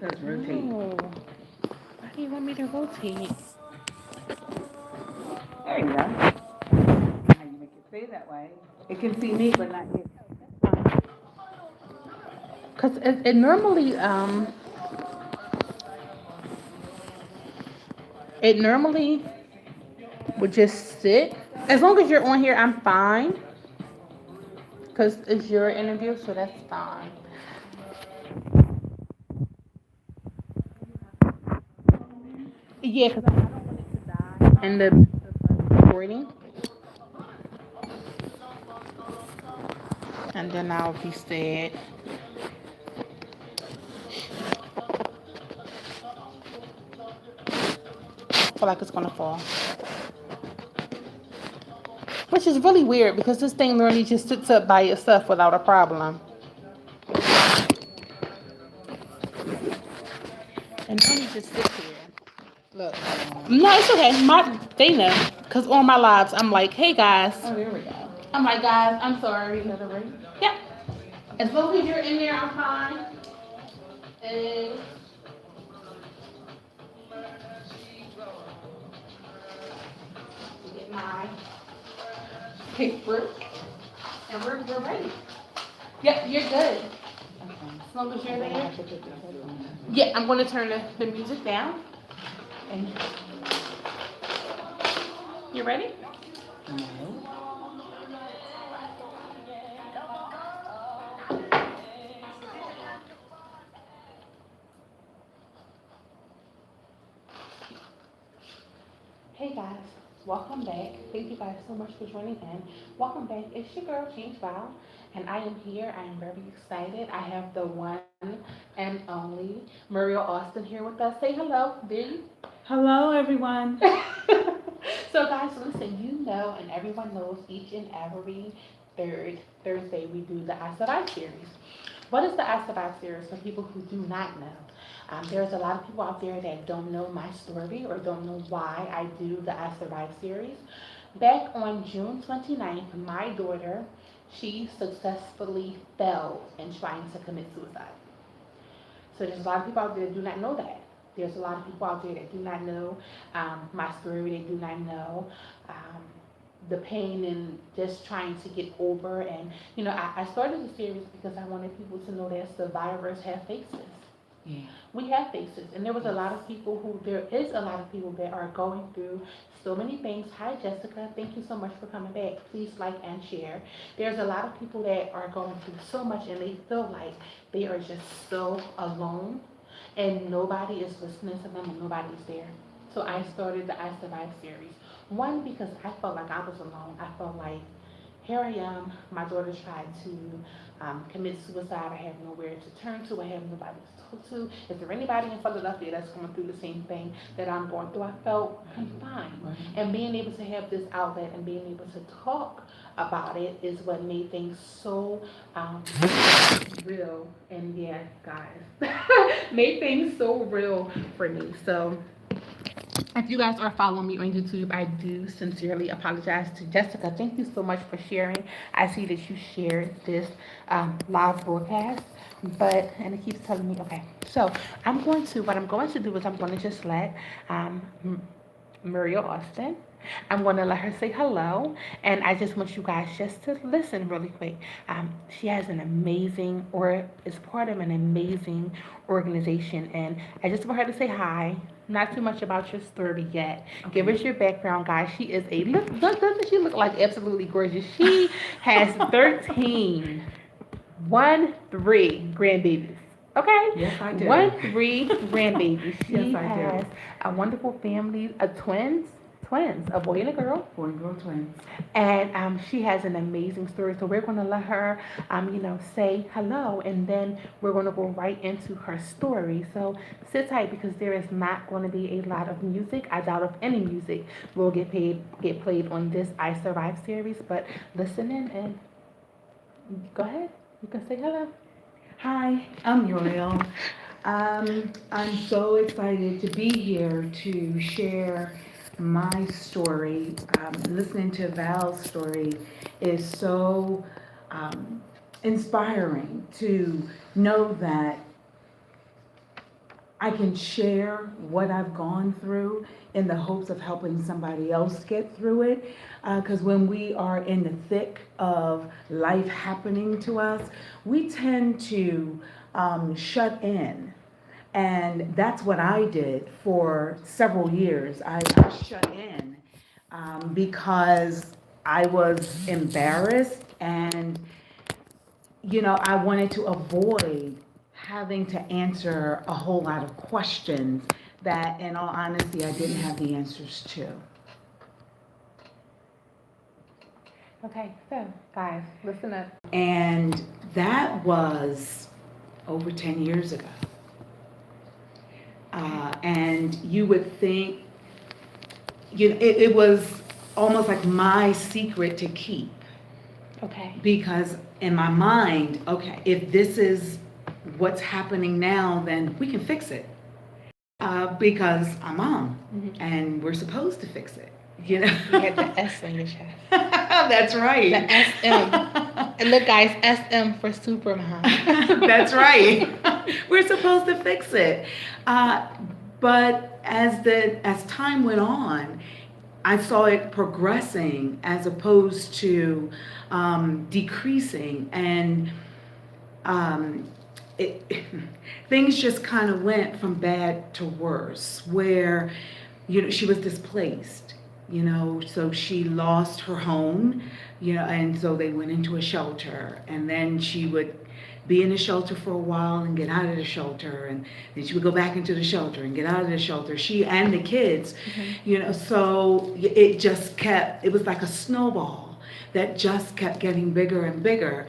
says rotate. Oh, why do you want me to rotate? There you go. Now you make it see that way. It can see me, but not you. Because it normally would just sit. As long as you're on here, I'm fine. Because it's your interview, so that's fine. Yeah, because I don't want it to die in the recording. And then I'll be sad. I feel like it's going to fall. Which is really weird because this thing literally just sits up by itself without a problem. And then you just sit here. Look. No, it's okay. They know. Because on my lives, I'm like, hey guys. Oh, there we go. I'm like, guys, I'm sorry. Another ring? Yeah. As long as you're in there, I'm fine. And get my paper. And we're ready. Yep, you're good. As long as you're there. Yeah, I'm going to turn the music down. And you ready? No. Hey guys, welcome back. Thank you guys so much for joining in. Welcome back. It's your girl, Change Val, and I am here. I am very excited. I have the one and only Muriel Alston here with us. Say hello, Big. Hello, everyone. So guys, listen, you know, and everyone knows each and every third Thursday we do the I Survive series. What is the I Survive series for people who do not know? There's a lot of people out there that don't know my story or don't know why I do the I Survive series. Back on June 29th, my daughter, she successfully fell in trying to commit suicide. So there's a lot of people out there that do not know that. There's a lot of people out there that do not know my story. They do not know the pain and just trying to get over. And I started the series because I wanted people to know that survivors have faces. Yeah. We have faces, and there is a lot of people that are going through so many things. Hi, Jessica. Thank you so much for coming back. Please like and share. There's a lot of people that are going through so much, and they feel like they are just so alone, and nobody is listening to them, and nobody's there. So I started the I Survive series. One, because I felt like I was alone. I felt like here I am. My daughter tried to commit suicide. I have nowhere to turn to. I have nobody to talk to. Is there anybody in Philadelphia that's going through the same thing that I'm going through? I felt confined. Right. And being able to have this outlet and being able to talk about it is what made things so real. And yeah, guys, made things so real for me. So if you guys are following me on YouTube, I do sincerely apologize to Jessica. Thank you so much for sharing. I see that you shared this live broadcast, and it keeps telling me, okay. So what I'm going to do is I'm going to just let Muriel Austin. I'm going to let her say hello, and I just want you guys just to listen really quick. She has an amazing, or is part of an amazing organization, and I just want her to say hi. Not too much about your story yet. Okay. Give us your background, guys. She is doesn't she look like absolutely gorgeous? She has 3 grandbabies. Okay? Yes, I do. 3 grandbabies. She Yes, I do. has a wonderful family, twins, a boy and a girl. Boy and girl twins. And she has an amazing story. So we're going to let her, say hello, and then we're going to go right into her story. So sit tight because there is not going to be a lot of music. I doubt if any music will get played on this I Survive series. But listen in and go ahead. You can say hello. Hi, I'm Muriel. I'm so excited to be here to share my story. Listening to Val's story is so inspiring to know that I can share what I've gone through in the hopes of helping somebody else get through it. Because when we are in the thick of life happening to us, we tend to shut in. And that's what I did for several years. I shut in because I was embarrassed and, I wanted to avoid having to answer a whole lot of questions that, in all honesty, I didn't have the answers to. Okay, so guys, listen up. And that was over 10 years ago. And you would think, it was almost like my secret to keep. Okay. Because in my mind, okay, if this is what's happening now, then we can fix it. Because I'm mom, and we're supposed to fix it. You had the S on your chest. That's right. The SM. And look, guys, SM for Supermom. That's right. We're supposed to fix it. But as time went on, I saw it progressing as opposed to decreasing, and things just kind of went from bad to worse, where she was displaced, so she lost her home, and so they went into a shelter, and then she would be in the shelter for a while and get out of the shelter, and then she would go back into the shelter and get out of the shelter, she and the kids. So it was like a snowball that just kept getting bigger and bigger.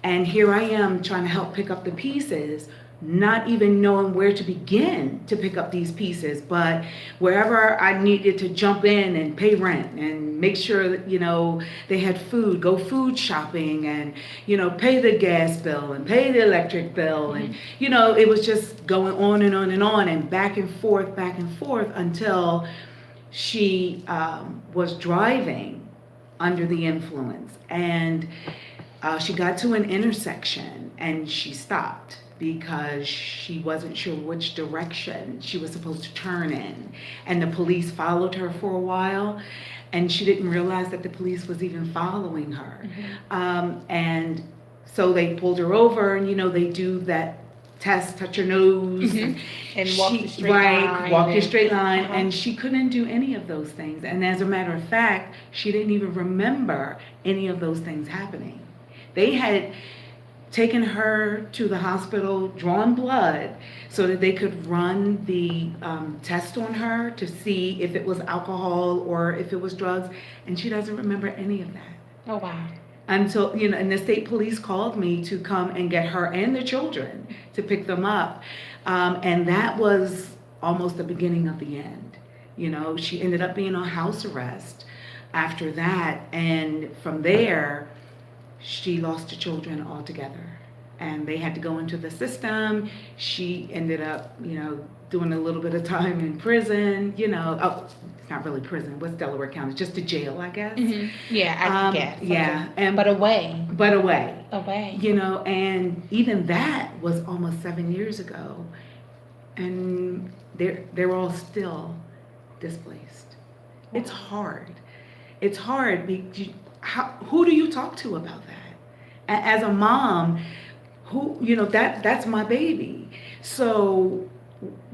And here I am trying to help pick up the pieces, not even knowing where to begin to pick up these pieces, but wherever I needed to jump in and pay rent and make sure that, they had food, go food shopping, and, pay the gas bill and pay the electric bill. And, it was just going on and on and on and back and forth until she was driving under the influence. And she got to an intersection and she stopped because she wasn't sure which direction she was supposed to turn in. And the police followed her for a while, and she didn't realize that the police was even following her. And so they pulled her over, and they do that test, touch your nose, and walk the straight line. Walk your straight line, and she couldn't do any of those things. And as a matter of fact, she didn't even remember any of those things happening. They had taken her to the hospital, drawn blood, so that they could run the test on her to see if it was alcohol or if it was drugs, and she doesn't remember any of that. Oh, wow. Until, and the state police called me to come and get her and the children to pick them up. And that was almost the beginning of the end. She ended up being on house arrest after that, and from there, she lost the children altogether, and they had to go into the system. She ended up, doing a little bit of time in prison, Oh, it's not really prison. What's Delaware County? It's just a jail, I guess. Yeah, I guess. Yeah. But away. Away. And even that was almost 7 years ago, and they're all still displaced. Wow. It's hard. It's hard because who do you talk to about that? As a mom, that's my baby. So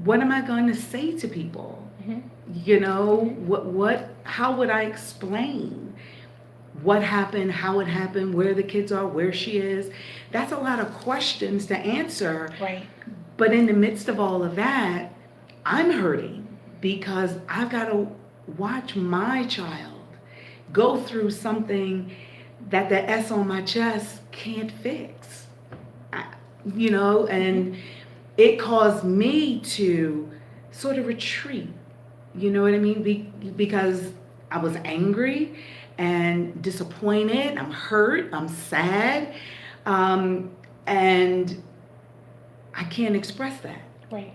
what am I going to say to people? How would I explain what happened, how it happened, where the kids are, where she is? That's a lot of questions to answer. Right. But in the midst of all of that, I'm hurting because I've got to watch my child go through something that the S on my chest can't fix, and it caused me to sort of retreat, you know what I mean? Because I was angry and disappointed, I'm hurt, I'm sad, and I can't express that. Right.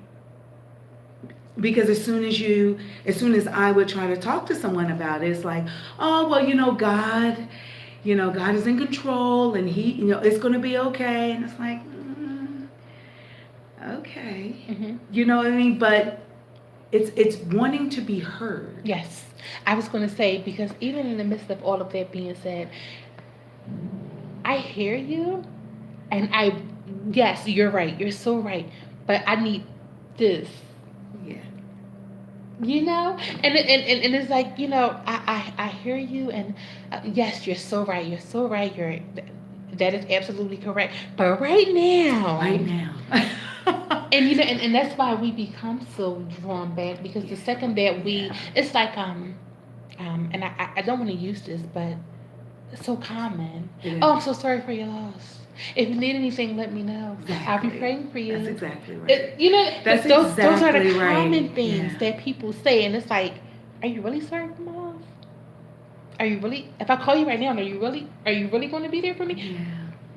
Because as soon as I would try to talk to someone about it, it's like, oh, well, God is in control, and he, it's going to be okay. And it's like, okay. Mm-hmm. You know what I mean? But it's wanting to be heard. Yes. I was going to say, because even in the midst of all of that being said, I hear you, and yes, you're right. You're so right. But I need this. Yeah. And it's like, I hear you, and yes, you're so right. You're so right. That is absolutely correct. But right now, Right now. and that's why we become so drawn back, because the second that Yeah. it's like, and I don't want to use this, but it's so common. It Oh, is. I'm so sorry for your loss. If you need anything, let me know. I'll be Exactly. praying for you. That's exactly right. Those are the exactly common right. things Yeah. that people say, and it's like, are you really sorry for my loss? Are you really? If I call you right now, are you really going to be there for me? Yeah.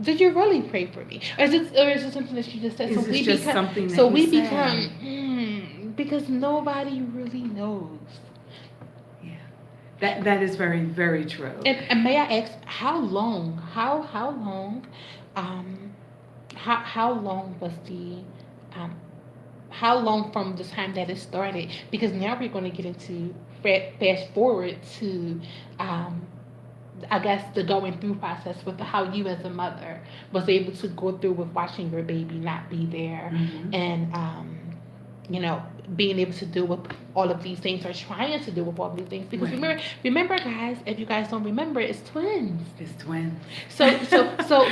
Did you really pray for me, or is it something that you just said? Is this just something that so you we say? become, because nobody really knows. Yeah. That is very, very true. And may I ask, how long? Um, how long was the um, how long from the time that it started? Because now we're going to get into fast forward to, um, I guess, the going through process with how you as a mother was able to go through with watching your baby not be there, Mm-hmm. and you know, being able to deal with all of these things, or trying to deal with all of these things. Because Right. remember, guys, if you guys don't remember, it's twins. It's twins. So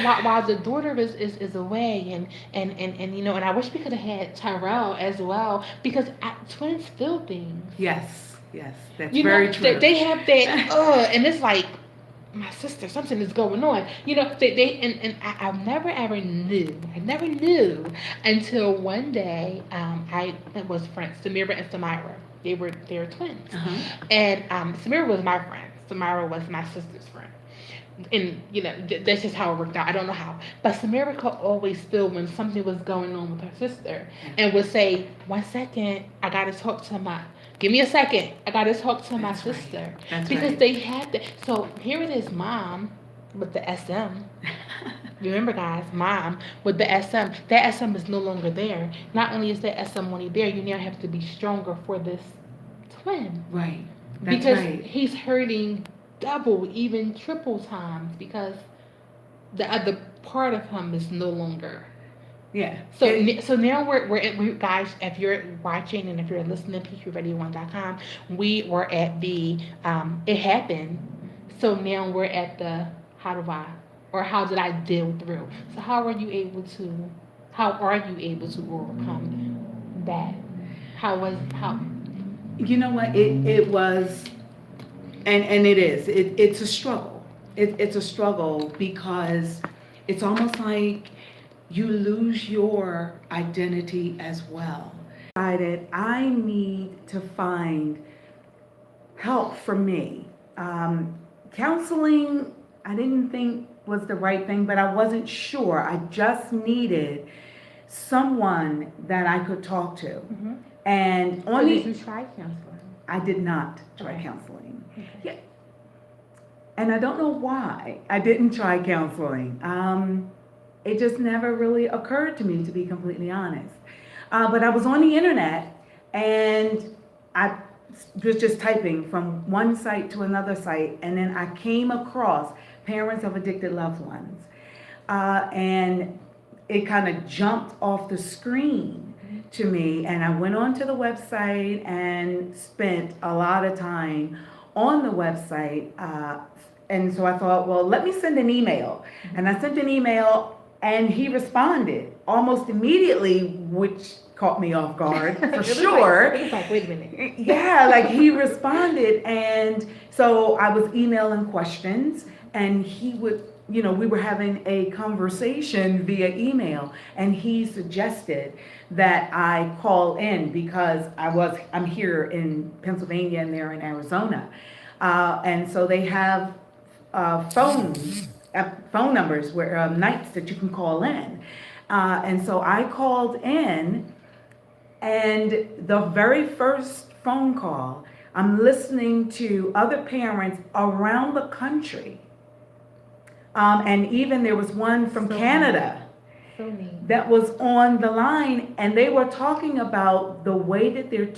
while the daughter is away, and and I wish we could have had Tyrell as well, because twins feel things. Yes. Yes. That's You very know, true. they have that, and it's like, my sister, something is going on. I never ever knew. I never knew until one day, it was friends, Samira and Samira. They were twins, Uh-huh. and Samira was my friend. Samira was my sister's friend. And that's just how it worked out. I don't know how, but Samira could always feel when something was going on with her sister, and would say, "1 second, I gotta talk to my. Give me a second, I gotta talk to my That's right. sister." That's Because right. they had that. So here it is, mom with the SM. Remember, guys, mom with the SM. That SM is no longer there. Not only is that SM only there, you now have to be stronger for this twin, Right. That's because right. he's hurting double, even triple times, because the other part of him is no longer. Yeah. So now we guys, if you're watching and if you're listening to PQRadio1.com, we were at the it happened. So now we're at the, how did I deal through? So how are you able to overcome that? How You know what? It was, and it is. It's a struggle. It's a struggle because it's almost like you lose your identity as well. Decided I need to find help for me. Counseling, I didn't think was the right thing, but I wasn't sure. I just needed someone that I could talk to. Mhm. And So on did the, you try counseling? I did not try Okay. counseling. Okay. Yeah. And I don't know why I didn't try counseling. It just never really occurred to me, to be completely honest. But I was on the internet, and I was just typing from one site to another site, and then I came across parents of addicted loved ones. And it kind of jumped off the screen to me, and I went onto the website and spent a lot of time on the website. And so I thought, well, let me send an email. And I sent an email, and he responded almost immediately, which caught me off guard for sure. It was like, wait a minute. Yeah, like he responded. And so I was emailing questions, and he would, we were having a conversation via email, and he suggested that I call in because I'm here in Pennsylvania and they're in Arizona. And so they have phone numbers where nights that you can call in. And so I called in, and the very first phone call, I'm listening to other parents around the country. And even there was one from Canada. So neat. that was on the line, and they were talking about the way that their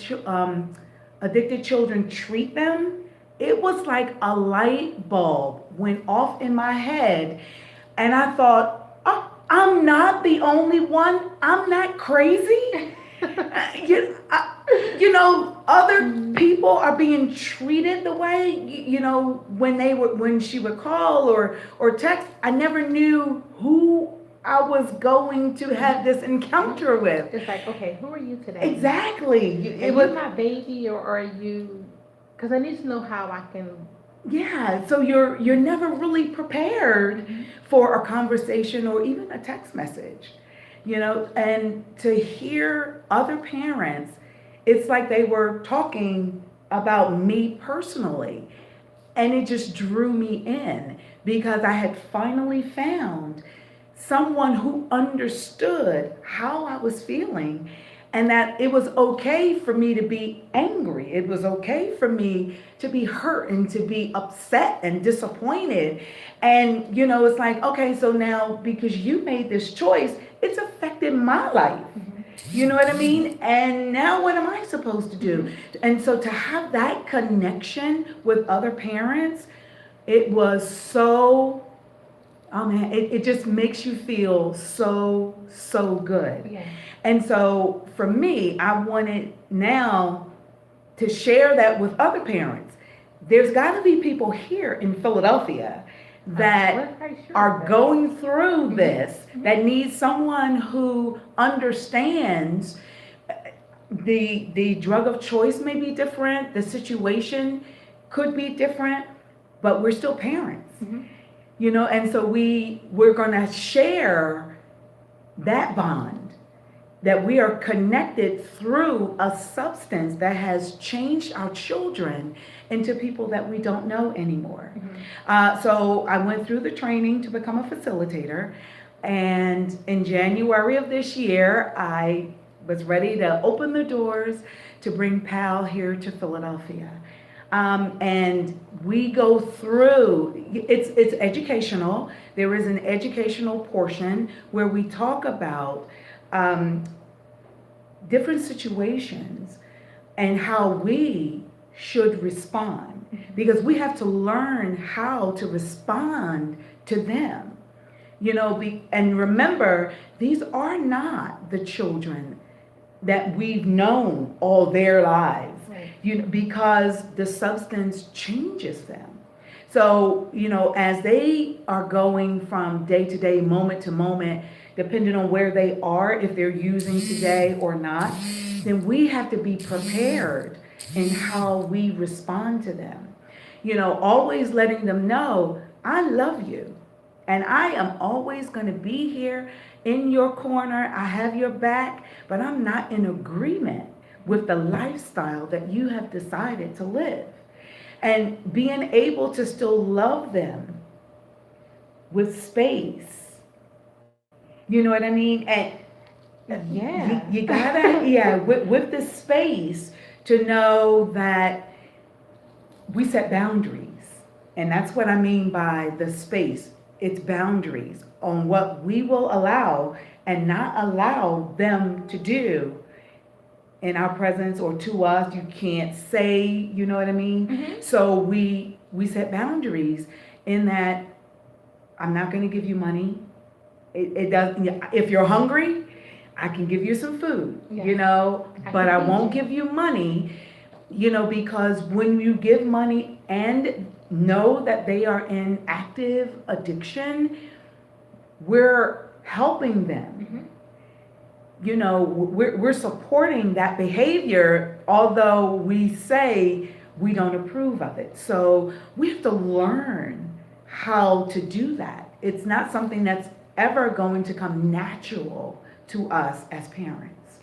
addicted children treat them. It was like a light bulb went off in my head, and I thought, oh, I'm not the only one. I'm not crazy. Other people are being treated the way, when she would call or text, I never knew who I was going to have this encounter with. It's like, okay, who are you today? Exactly. Are you my baby, or are you? Because I need to know how I can. Yeah, so you're never really prepared for a conversation or even a text message, and to hear other parents, it's like they were talking about me personally, and it just drew me in because I had finally found someone who understood how I was feeling, and that it was okay for me to be angry. It was okay for me to be hurt and to be upset and disappointed. And, it's like, okay, so now because you made this choice, it's affected my life. You know what I mean? And now what am I supposed to do? And so to have that connection with other parents, it was so, oh man, it just makes you feel so, so good. Yeah. And so for me, I wanted now to share that with other parents. There's got to be people here in Philadelphia that are going through this, that need someone who understands the drug of choice may be different, the situation could be different, but we're still parents. And so we're going to share that bond, that we are connected through a substance that has changed our children into people that we don't know anymore. So I went through the training to become a facilitator, and in January of this year, I was ready to open the doors to bring PAL here to Philadelphia. And we go through, it's educational. There is an educational portion where we talk about different situations and how we should respond, because we have to learn how to respond to them, and remember, these are not the children that we've known all their lives, because the substance changes them. So, as they are going from day to day, moment to moment, depending on where they are, if they're using today or not, then we have to be prepared in how we respond to them. Always letting them know, I love you, and I am always going to be here in your corner. I have your back, but I'm not in agreement with the lifestyle that you have decided to live. And being able to still love them with space. You know what I mean? And you gotta, with the space to know that we set boundaries. And that's what I mean by the space. It's boundaries on what we will allow and not allow them to do in our presence or to us. You can't say, you know what I mean? So we set boundaries in that I'm not going to give you money. It does. If you're hungry, I can give you some food, but I won't give you money, because when you give money and know that they are in active addiction, we're helping them. We're supporting that behavior, although we say we don't approve of it. So we have to learn how to do that. It's not something that's ever going to come natural to us as parents.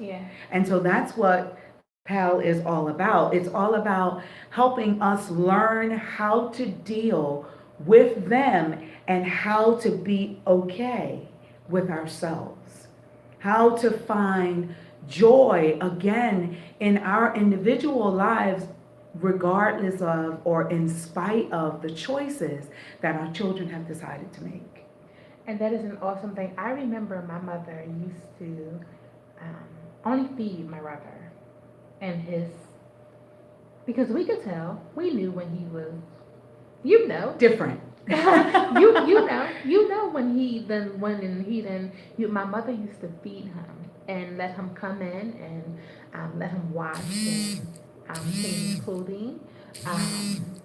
And so that's what PAL is all about. It's all about helping us learn how to deal with them and how to be okay with ourselves. How to find joy again in our individual lives, regardless of or in spite of the choices that our children have decided to make. And that is an awesome thing. I remember my mother used to only feed my brother and his, because we could tell, we knew when he was, you know, Different. you know when he then my mother used to feed him and let him come in and let him wash and change his clothing. Um,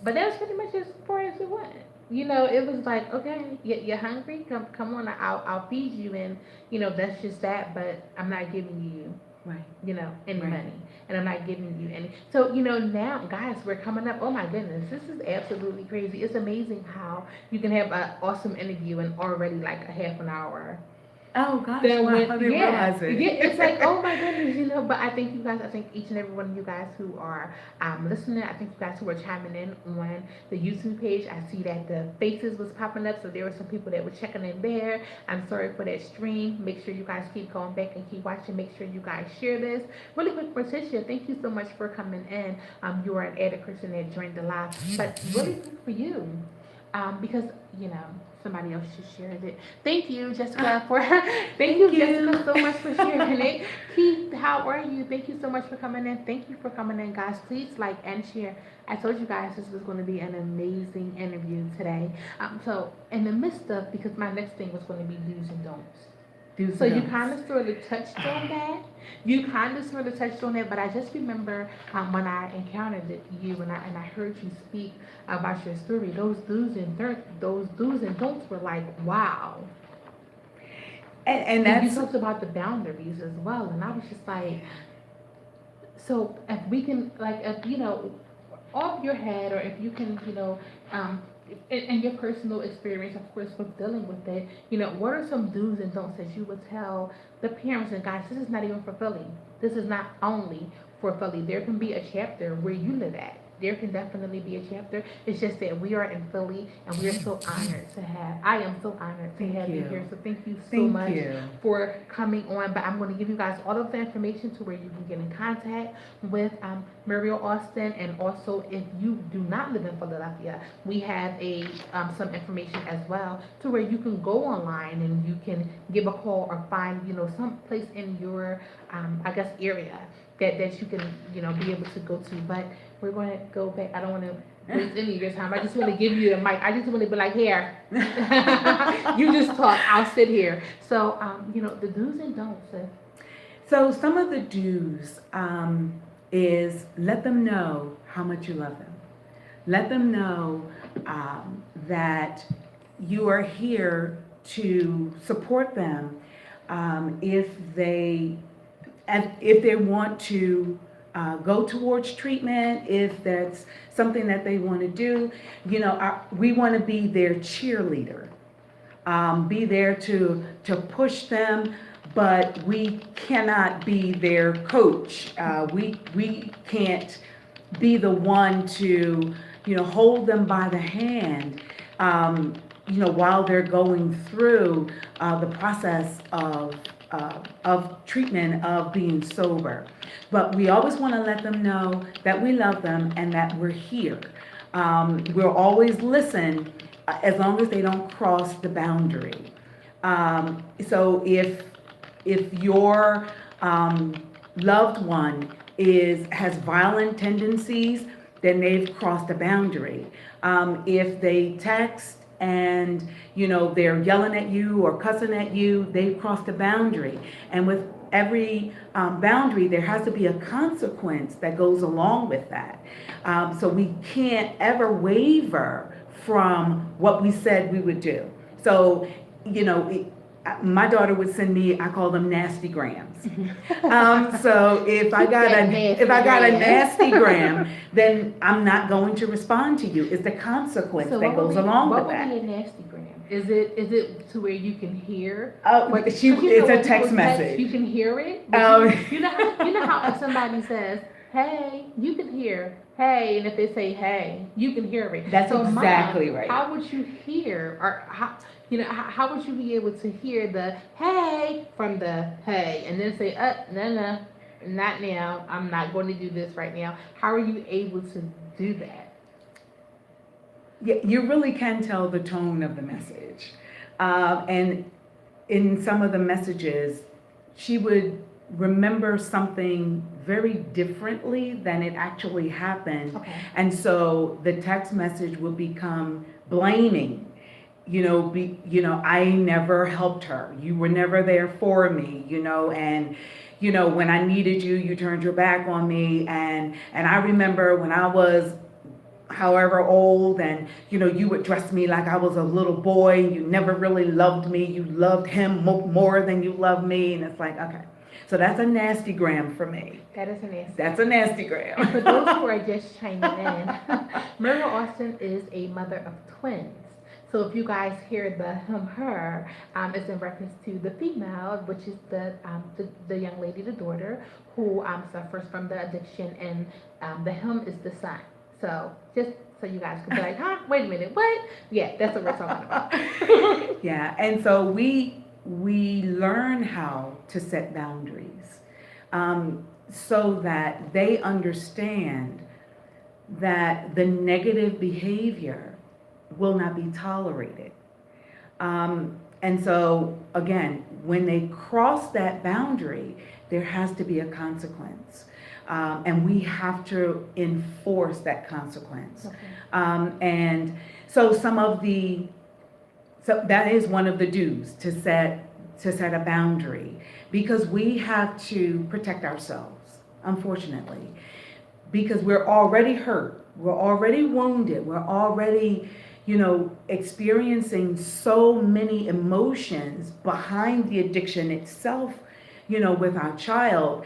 but that was pretty much as far as it went. You know, it was like, okay, you're hungry, come on, I'll feed you, and you know that's just that. But I'm not giving you, Right. you know, any Right. money, and I'm not giving you any. So you know, now guys, we're coming up. Oh my goodness, this is absolutely crazy. It's amazing how you can have an awesome interview and already like a half an hour. Oh gosh, Then wow, I when didn't realize yeah, it. it's like, oh my goodness, you know. But I think you guys, I think each and every one of you guys who are listening, I think you guys who are chiming in on the YouTube page, I see that the faces was popping up, so there were some people that were checking in there. I'm sorry for that stream. Make sure you guys keep going back and keep watching. Make sure you guys share this. Really quick, Patricia, thank you so much for coming in. You are an added person that joined the live, but really quick for you, because you know somebody else just shared it. Thank you, Jessica, for thank you, Thank Jessica, you. so much for sharing it. Keith, how are you? Thank you so much for coming in. Thank you for coming in, guys. Please like and share. I told you guys this was going to be an amazing interview today. So in the midst of, because my next thing was going to be do's and don'ts. Do's So and you don'ts. kind of sort of touched on that. You kind of sort of touched on it, but I just remember when I encountered you and I heard you speak about your story. Those do's and don'ts were like, wow. And And you that's talked about the boundaries as well, and I was just like, so if we can, like, if you know, off your head, or if you can, you know, in your personal experience, of course, with dealing with it, you know, what are some do's and don'ts that you would tell the parents? And guys, this is not even for Philly. This is not only for Philly. There can be a chapter where you live at. There can definitely be a chapter. It's just that we are in Philly, and we are so honored to have. I am so honored to thank have you you. here. So thank you so Thank much you. for coming on. But I'm going to give you guys all of the information to where you can get in contact with Muriel Alston, and also if you do not live in Philadelphia, we have a some information as well to where you can go online and you can give a call or find, you know, some place in your I guess area that you can, you know, be able to go to. But we're going to go back. I don't want to waste any of your time. I just want to give you the mic. I just want to be like, here, you just talk. I'll sit here. So, you know, the do's and don'ts. So some of the do's is let them know how much you love them. Let them know that you are here to support them if they want to go towards treatment, if that's something that they want to do. You know, we want to be their cheerleader, be there to push them, but we cannot be their coach. We can't be the one to, you know, hold them by the hand, you know, while they're going through the process of treatment, of being sober. But we always want to let them know that we love them and that we're here. We'll always listen as long as they don't cross the boundary. So if your loved one has violent tendencies, then they've crossed a boundary. If they text and, you know, they're yelling at you or cussing at you, they've crossed a boundary. And with every boundary, there has to be a consequence that goes along with that. So we can't ever waver from what we said we would do. So, you know, my daughter would send me, I call them nasty grams. So if I got a nasty gram, then I'm not going to respond to you. It's the consequence that goes along with that. What would be a nasty gram? Is it to where you can hear? It's a text message. You can hear it. You know how if somebody says, "Hey," you can hear "Hey," and if they say "Hey," you can hear it. That's exactly right. How would you hear, or how? You know, how would you be able to hear the "Hey" from the "Hey" and then say, no, not now. I'm not going to do this right now." How are you able to do that? you really can tell the tone of the message. And in some of the messages, she would remember something very differently than it actually happened. Okay. And so the text message would become blaming. I never helped her. You were never there for me, and when I needed you, you turned your back on me. And I remember when I was however old, and you would dress me like I was a little boy. You never really loved me. You loved him more than you loved me. And it's like, okay, so that's a nasty gram for me. That is a nasty. That's a nasty gram. And for those who are just chiming in, Muriel Alston is a mother of twins. So if you guys hear the him, her, it's in reference to the female, which is the young lady, the daughter, who suffers from the addiction, and the him is the son. So just so you guys can be like, huh, wait a minute, what? Yeah, that's what we're talking about. Yeah, and so we learn how to set boundaries, so that they understand that the negative behavior will not be tolerated. And so again, when they cross that boundary, there has to be a consequence. And we have to enforce that consequence. Okay. And so so that is one of the do's, to set a boundary, because we have to protect ourselves, unfortunately, because we're already hurt, we're already wounded, we're already, experiencing so many emotions behind the addiction itself, with our child.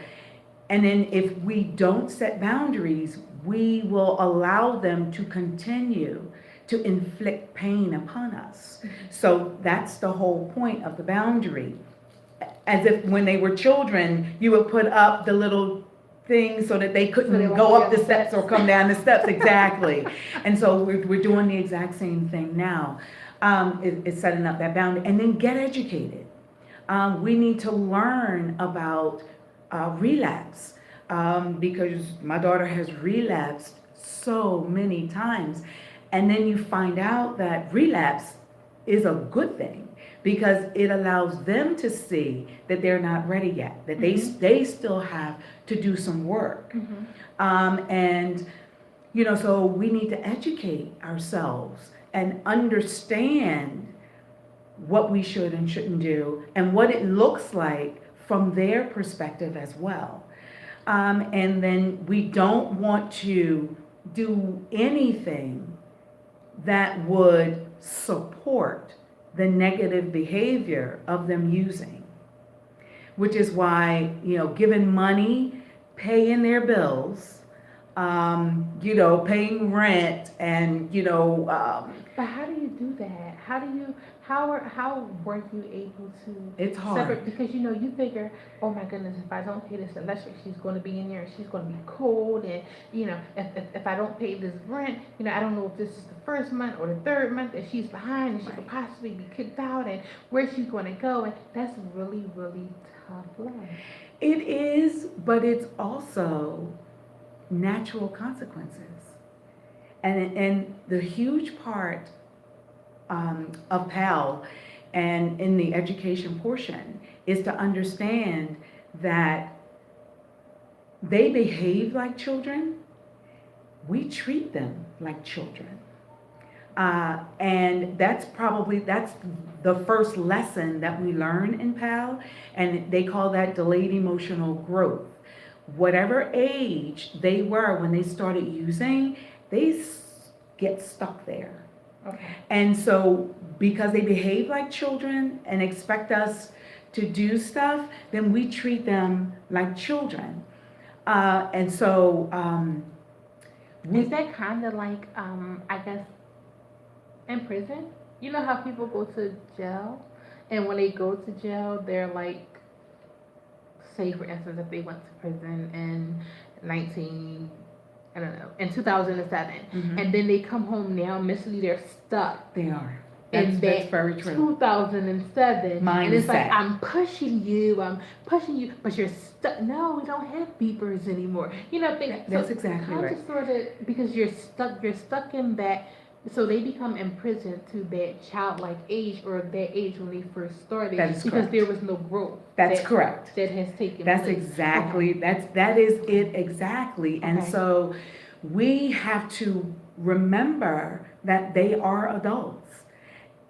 And then if we don't set boundaries, we will allow them to continue to inflict pain upon us. Mm-hmm. So that's the whole point of the boundary. As if when they were children, you would put up the little thing so that they couldn't go up the steps or come down the steps. Exactly. And so we're doing the exact same thing now. It's setting up that boundary, and then get educated. We need to learn about relapse, because my daughter has relapsed so many times. And then you find out that relapse is a good thing, because it allows them to see that they're not ready yet, that they still have to do some work. And so we need to educate ourselves and understand what we should and shouldn't do, and what it looks like from their perspective as well. And then we don't want to do anything that would support the negative behavior of them using, which is why, giving money, paying their bills, paying rent, and, But how do you do that? How were you able to? It's hard. Separate, because you figure, oh my goodness, if I don't pay this electric, she's going to be in there, she's going to be cold, and if I don't pay this rent, I don't know if this is the first month or the third month that she's behind, and she could possibly be kicked out, and where she's going to go, and that's really, really tough love. It is, but it's also natural consequences. And the huge part of PAL and in the education portion is to understand that they behave like children. We treat them like children. And that's the first lesson that we learn in PAL, and they call that delayed emotional growth. Whatever age they were when they started using, they get stuck there. Okay. And so because they behave like children and expect us to do stuff, then we treat them like children. And so is that kind of like, I guess, in prison? You know how people go to jail, and when they go to jail, they're like, say for instance, if they went to prison in 2007, and then they come home now, mentally they're stuck. They are. That's very true. 2007 Mindset. And it's like, I'm pushing you, but you're stuck. No, we don't have beepers anymore. That's exactly right. Just sort of, because you're stuck in that So they become imprisoned to that childlike age or that age when they first started That is because correct. there was no growth That's correct. that has taken That's place. exactly, Okay. that is it exactly. And Okay. so we have to remember that they are adults.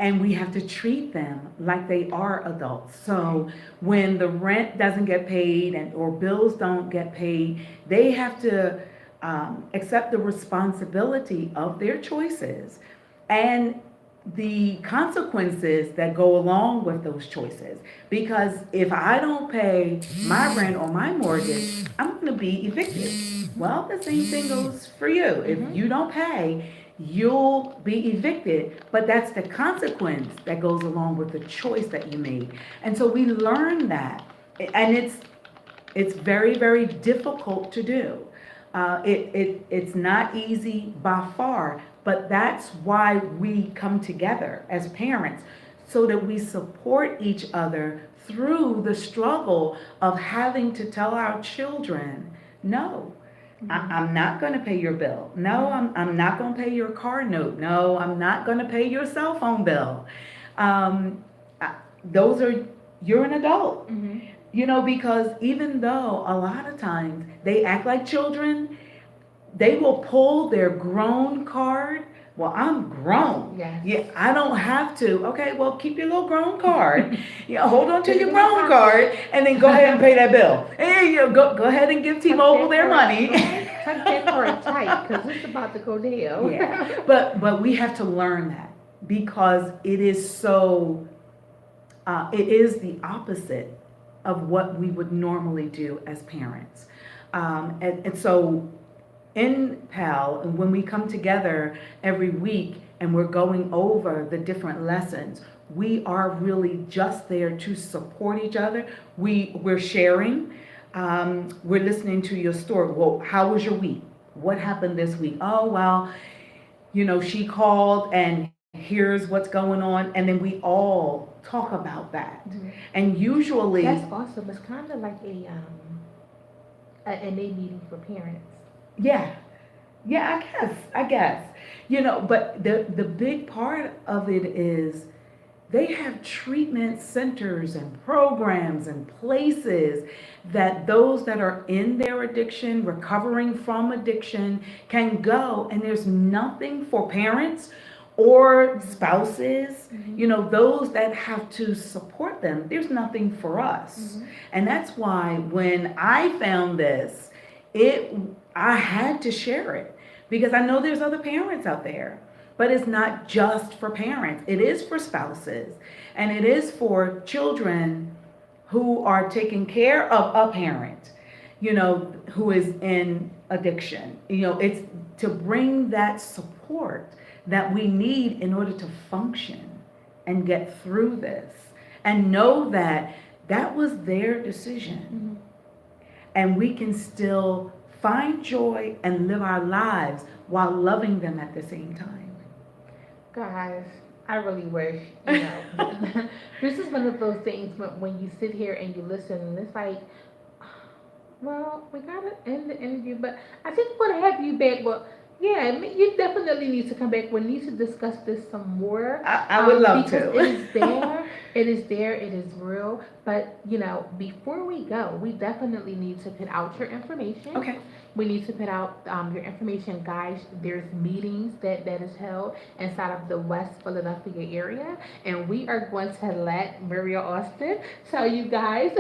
And we have to treat them like they are adults. So when the rent doesn't get paid or bills don't get paid, they have to accept the responsibility of their choices and the consequences that go along with those choices. Because if I don't pay my rent or my mortgage, I'm going to be evicted. Well, the same thing goes for you. If you don't pay, you'll be evicted, but that's the consequence that goes along with the choice that you made. And so we learn that, and it's very, very difficult to do. It's not easy by far, but that's why we come together as parents, so that we support each other through the struggle of having to tell our children, no, I'm not going to pay your bill. No, I'm not going to pay your car note. No, I'm not going to pay your cell phone bill. Um, those are, you're an adult. Because even though a lot of times they act like children, they will pull their grown card. Well, I'm grown. Yes. Yeah, I don't have to. Okay, well, keep your little grown card. Hold on to your grown card, and then go ahead and pay that bill. And go ahead and give T-Mobile their money. Tuck that card tight because it's about to go down. Yeah, but we have to learn that because it is so. It is the opposite of what we would normally do as parents, and so in PAL, and when we come together every week and we're going over the different lessons, we are really just there to support each other. We're sharing. We're listening to your story. Well, how was your week? What happened this week? Oh, well, she called and here's what's going on. And then we all talk about that. And usually. That's awesome. It's kind of like an A meeting for parents. Yeah. Yeah, I guess. But the big part of it is they have treatment centers and programs and places that those that are in their addiction, recovering from addiction, can go, and there's nothing for parents or spouses, those that have to support them. There's nothing for us. And that's why when I found this, I had to share it because I know there's other parents out there, but it's not just for parents. It is for spouses, and it is for children who are taking care of a parent, who is in addiction. It's to bring that support that we need in order to function and get through this and know that that was their decision. And we can still find joy and live our lives while loving them at the same time. Guys, I really wish, this is one of those things when you sit here and you listen, and it's like, well, we gotta end the interview, but I think we're gonna have you back. Well, yeah, you definitely need to come back. We need to discuss this some more. I would love because to. It is there. It is real. But, before we go, we definitely need to put out your information. Okay. We need to put out your information, guys. There's meetings that is held inside of the West Philadelphia area, and we are going to let Muriel Alston tell you guys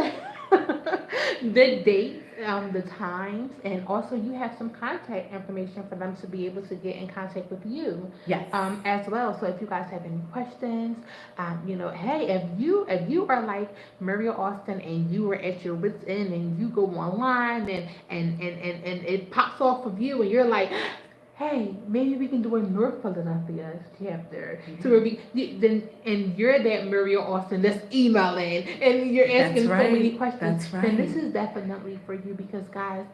the dates, the times, and also you have some contact information for them to be able to get in contact with you. Yes. As well. So if you guys have any questions, hey, if you are like Muriel Alston and you are at your wits end and you go online and it pops off of you and you're like, hey, maybe we can do a North Philadelphia chapter. So and you're that Muriel Alston that's emailing and you're asking so many questions. That's right. Then this is definitely for you because guys,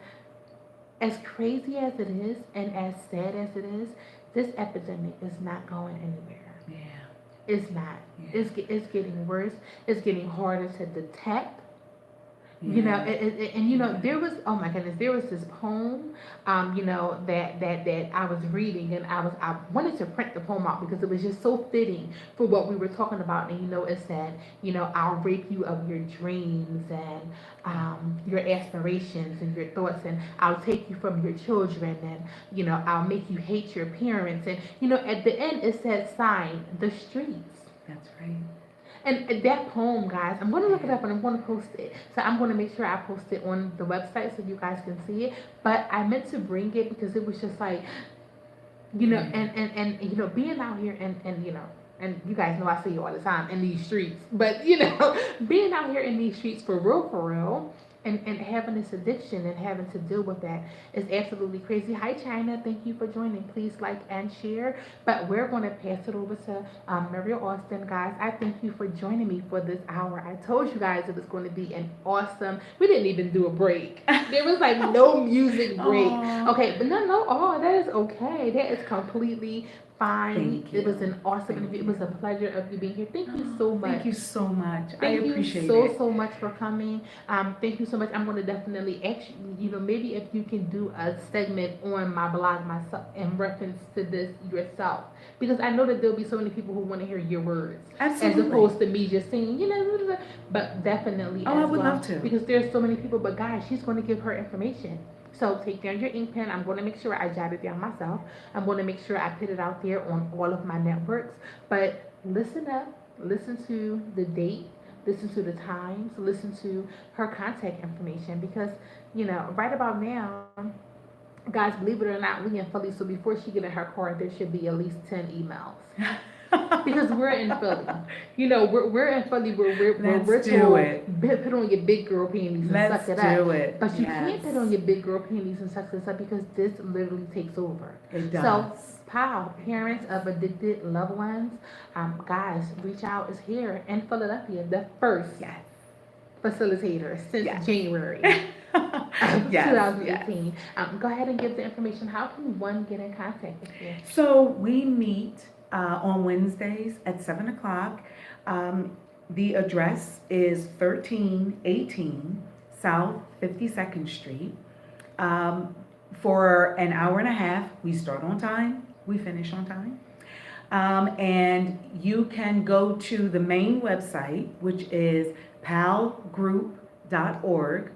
as crazy as it is and as sad as it is, this epidemic is not going anywhere. Yeah. It's not. Yeah. It's getting worse. It's getting harder to detect. You know, Yeah. and you know, Yeah. there was, oh my goodness, there was this poem, you know, that I was reading, and I wanted to print the poem out because it was just so fitting for what we were talking about. And you know, it said, you know, I'll rape you of your dreams and your aspirations and your thoughts, and I'll take you from your children, and you know, I'll make you hate your parents, and you know, at the end it said, sign the streets. That's right. And that poem, guys, I'm going to look it Yeah. up and I'm going to post it. So I'm going to make sure I post it on the website so you guys can see it. But I meant to bring it because it was just like, you know, Yeah. and you know, being out here and you know, and you guys know I see you all the time in these streets, but you know, being out here in these streets for real, and having this addiction and having to deal with that is absolutely crazy. Hi China, thank you for joining. Please like and share. But we're going to pass it over to Muriel Alston, guys. I thank you for joining me for this hour. I told you guys it was going to be an awesome. We didn't even do a break. There was like no music break. Oh, Okay, but no, oh, that is okay. That is completely fine. thank It was you. an awesome Thank interview. It was a you. pleasure of you being here. Thank you Oh, so thank much. you so much. I Thank you appreciate so it. so much for coming. Thank you so much. I'm going to definitely actually, you know, maybe if you can do a segment on my blog myself in reference to this yourself, because I know that there'll be so many people who want to hear your words as Absolutely. opposed to me just saying, you know, but definitely Oh, I as would love well to. because there's so many people. But guys, she's going to give her information. So take down your ink pen. I'm going to make sure I jot it down myself. I'm going to make sure I put it out there on all of my networks. But listen up, listen to the date, listen to the times, listen to her contact information because, you know, right about now, guys, believe it or not, we in Philly, so before she get in her car, there should be at least 10 emails. Because we're in Philly. You know, we're in Philly where Let's we're do told, it. Put on your big girl panties and Let's suck it up. do it. But you Yes, can't put on your big girl panties and suck this up because this literally takes over. it So, does. pow, parents of addicted loved ones, guys, reach out is here in Philadelphia, the first Yes. facilitator since Yes. January of Yes. Yes. 2018. Go ahead and give the information. How can one get in contact with you? So we meet on Wednesdays at 7 o'clock. The address is 1318 South 52nd Street. For an hour and a half, we start on time, we finish on time. And you can go to the main website, which is palgroup.org.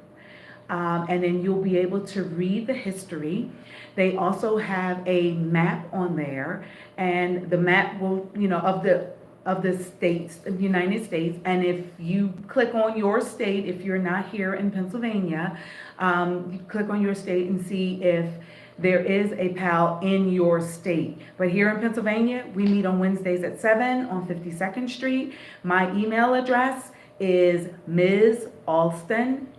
And then you'll be able to read the history. They also have a map on there, and the map will, you know, of the states, of the United States. And if you click on your state, if you're not here in Pennsylvania, you click on your state and see if there is a PAL in your state. But here in Pennsylvania, we meet on Wednesdays at 7 on 52nd Street. My email address is Ms. Alston,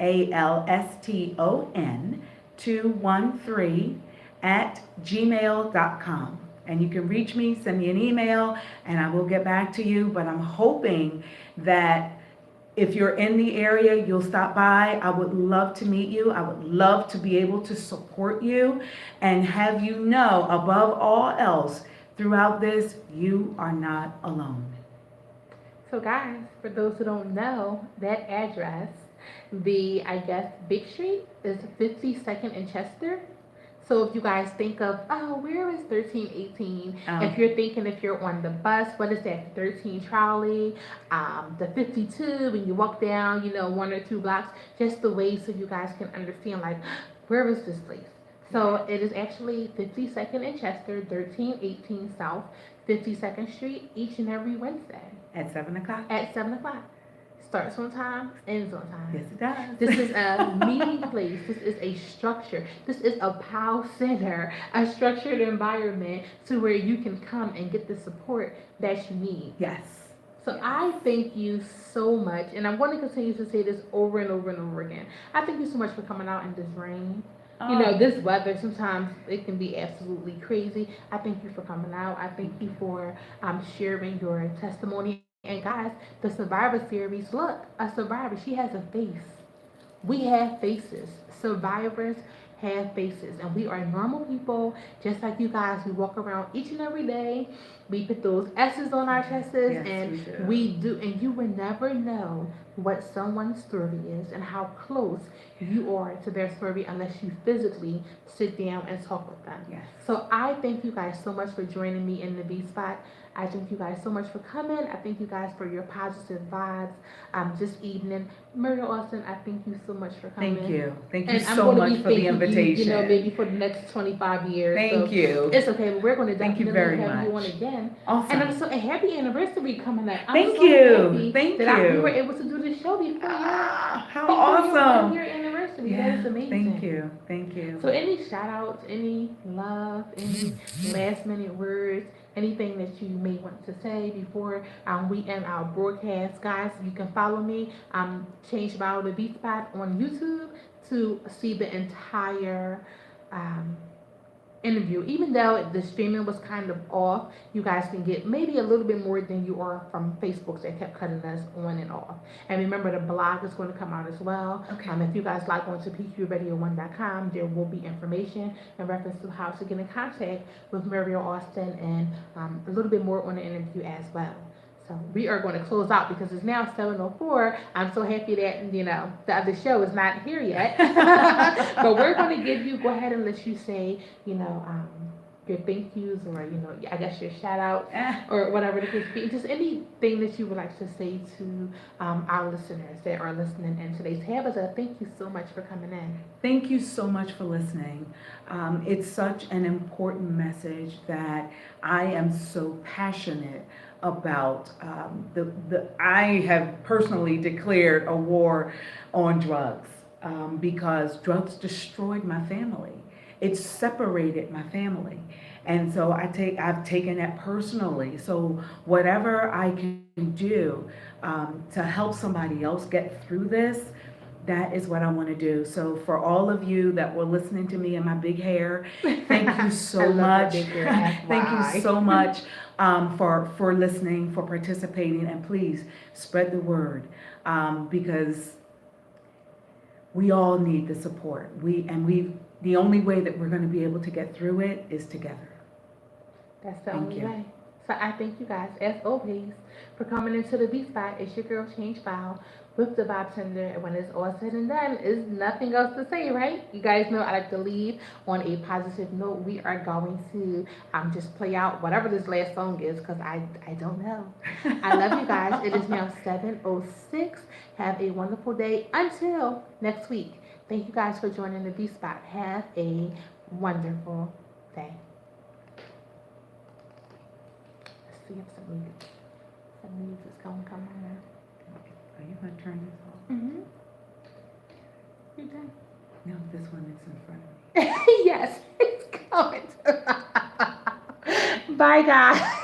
MSALSTON 213 @gmail.com. And you can reach me, send me an email, and I will get back to you. But I'm hoping that if you're in the area, you'll stop by. I would love to meet you. I would love to be able to support you and have you know, above all else, throughout this, you are not alone. So, guys, for those who don't know, that address, the, I guess, Big Street is 52nd and Chester. So if you guys think of, oh, where is 1318? If you're thinking if you're on the bus, what is that, 13 trolley, the 52, when you walk down, you know, 1 or 2 blocks, just the way so you guys can understand, like, where is this place? So it is actually 52nd and Chester, 1318 South, 52nd Street, each and every Wednesday At 7 o'clock? at 7 o'clock. Starts on time, ends on time. Yes, it does. This is a meeting place. This is a structure. This is a POW center, a structured environment to where you can come and get the support that you need. Yes. So I thank you so much, and I'm going to continue to say this over and over and over again. I thank you so much for coming out in this rain. You know, this weather, sometimes it can be absolutely crazy. I thank you for coming out. I thank you for sharing your testimony. And guys, the Survivor series, look, a survivor, she has a face. We have faces. Survivors have faces. And we are normal people, just like you guys. We walk around each and every day. We put those S's on our chests, Yes, and we do. we do. And you will never know what someone's story is and how close you are to their story unless you physically sit down and talk with them. Yes. So I thank you guys so much for joining me in the B spot. I thank you guys so much for coming. I thank you guys for your positive vibes this evening. Muriel Alston, I thank you so much for coming. Thank you. Thank you And I'm so going to much be for the thanking invitation. you, maybe for the next 25 years. Thank so you. It's okay, but we're going to Thank you definitely very have you much. on again. Awesome. And I'm so a happy anniversary coming up. I'm Thank so you. happy Thank that we you. were able to do this show before How your awesome. 1 year anniversary. Yeah, That is amazing. thank you. Thank you. So any shout outs, any love, any last minute words, anything that you may want to say before we end our broadcast, guys, you can follow me. Change Bio the Beat Spot on YouTube to see the entire interview. Even though the streaming was kind of off, you guys can get maybe a little bit more than you are from Facebook that kept cutting us on and off. And remember, the blog is going to come out as well. Okay. If you guys log on to pqradio1.com, there will be information in reference to how to get in contact with Muriel Alston and a little bit more on the interview as well. So we are going to close out because it's now 7:04. I'm so happy that, the other show is not here yet. But we're going to go ahead and let you say, your thank yous or, I guess your shout out or whatever the case be. Just anything that you would like to say to our listeners that are listening in today. Tabitha, thank you so much for coming in. Thank you so much for listening. It's such an important message that I am so passionate about. I have personally declared a war on drugs because drugs destroyed my family. It separated my family. And so I've taken that personally. So whatever I can do to help somebody else get through this, that is what I want to do. So for all of you that were listening to me in my big hair, thank you so much. Thank you so much for listening, for participating, and please spread the word because we all need the support. The only way that we're going to be able to get through it is together. That's the only way. So I thank you guys, as always, for coming into the B Spot. It's your girl, Change File, with the bartender. And when it's all said and done, there's nothing else to say, right? You guys know I like to leave on a positive note. We are going to just play out whatever this last song is because I don't know. I love you guys. It is now 7:06. Have a wonderful day until next week. Thank you guys for joining the B Spot. Have a wonderful day. Let's see if some music is going to come on. Are you going to turn this off? Mm-hmm. You done? No, this one is in front of me. Yes, it's coming. Bye, guys.